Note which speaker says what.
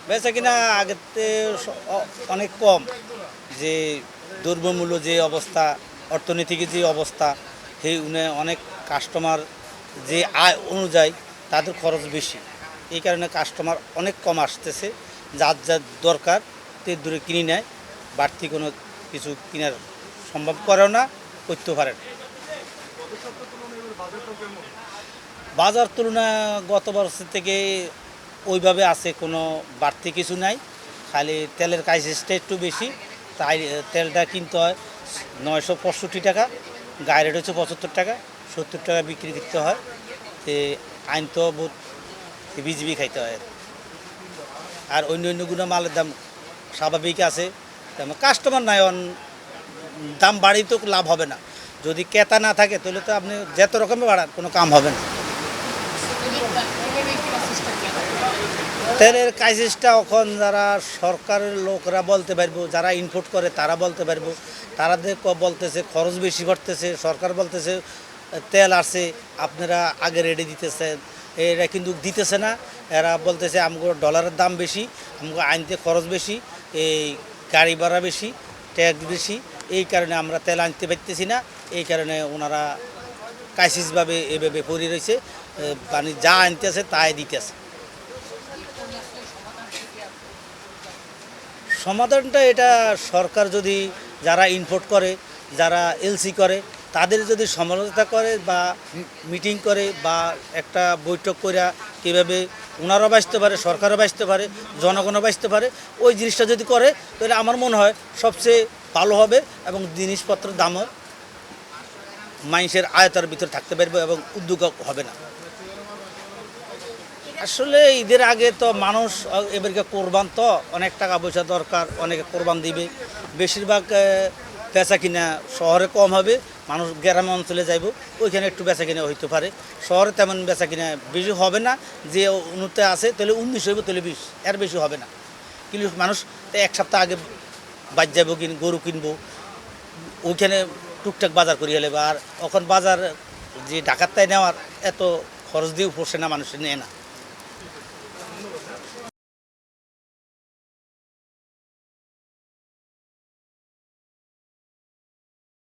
Speaker 1: বেচা কিনা আগের অনেক কম। যে দ্রব্যমূল্য যে অবস্থা, অর্থনৈতিক যে অবস্থা, সেই অনেক কাস্টমার যে আয় অনুযায়ী তাদের খরচ বেশি। এই কারণে কাস্টমার অনেক কম আসতেছে। যার যার দরকার তে দূরে কিনে নেয়, বাড়তি কোনো কিছু কেনার সম্ভব করেও না, করতেও পারে না। বাজার তুলনা গত বছর থেকে ওইভাবে আছে, কোনো বাড়তি কিছু নাই। খালি তেলের ক্রাইসিসটা একটু বেশি, তাই তেলটা কিনতে হয় 965 টাকা, গায়ে রেট হচ্ছে 75 টাকা, 70 টাকা বিক্রি করতে হয়। তে আইন তো বহুত বিজিবি খাইতে হয়। আর অন্য অন্যগুলো মালের দাম স্বাভাবিক আছে, তেমন কাস্টমার নাই, দাম বাড়ি তো লাভ হবে না। যদি ক্রেতা না থাকে তাহলে তো আপনি যত রকমের বাড়ান কোনো কাম হবে না। তেলের ক্রাইসিসটা এখন যারা সরকারের লোকরা বলতে পারবো, যারা ইনপুট করে তারা বলতে পারবো। তারাদের বলতেছে খরচ বেশি করতেছে, সরকার বলতেছে তেল আসছে আপনারা আগে রেডি দিতেছেন, এরা কিন্তু দিতেছে না। এরা বলতেছে আমগো ডলারের দাম বেশি, আমগো আনতে খরচ বেশি, এই গাড়ি ভাড়া বেশি, ট্যাক্স বেশি, এই কারণে আমরা তেল আনতে পারতেছি না। এই কারণে ওনারা ক্রাইসিসভাবে এভাবে পড়ে রয়েছে, মানে যা আনতেছে তাই দিতেছে। সমাধানটা এটা সরকার যদি যারা ইনপোর্ট করে, যারা এলসি করে, তাদের যদি সমালোচনা করে বা মিটিং করে বা একটা বৈঠক করে কীভাবে ওনারাও বাঁচতে পারে, সরকারও বাঁচতে পারে, জনগণও বাঁচতে পারে, ওই জিনিসটা যদি করে তাহলে আমার মনে হয় সবচেয়ে ভালো হবে এবং জিনিসপত্রের দামও মানুষের আয়তার ভিতরে থাকতে পারবে এবং উদ্যোগ হবে না। আসলে ঈদের আগে তো মানুষ এবারকে কোরবান, তো অনেক টাকা পয়সা দরকার, অনেকে কোরবান দিবে। বেশিরভাগ বেচা কিনা শহরে কম হবে, মানুষ গ্রাম অঞ্চলে যাইব, ওইখানে একটু বেচা কিনা হইতে পারে। শহরে তেমন বেচা কিনা বেশি হবে না, যে উন্নতি আছে তাহলে 19 হইব, তাহলে 20, এর বেশি হবে না। কিন্তু মানুষ এক সপ্তাহ আগে বাজ যাবো, গরু কিনবো, ওইখানে টুকটাক বাজার করি হলে। আর এখন বাজার যে ডাকাতটাই নেওয়ার এত খরচ দিয়েও পড়ছে না, মানুষ নেয় না।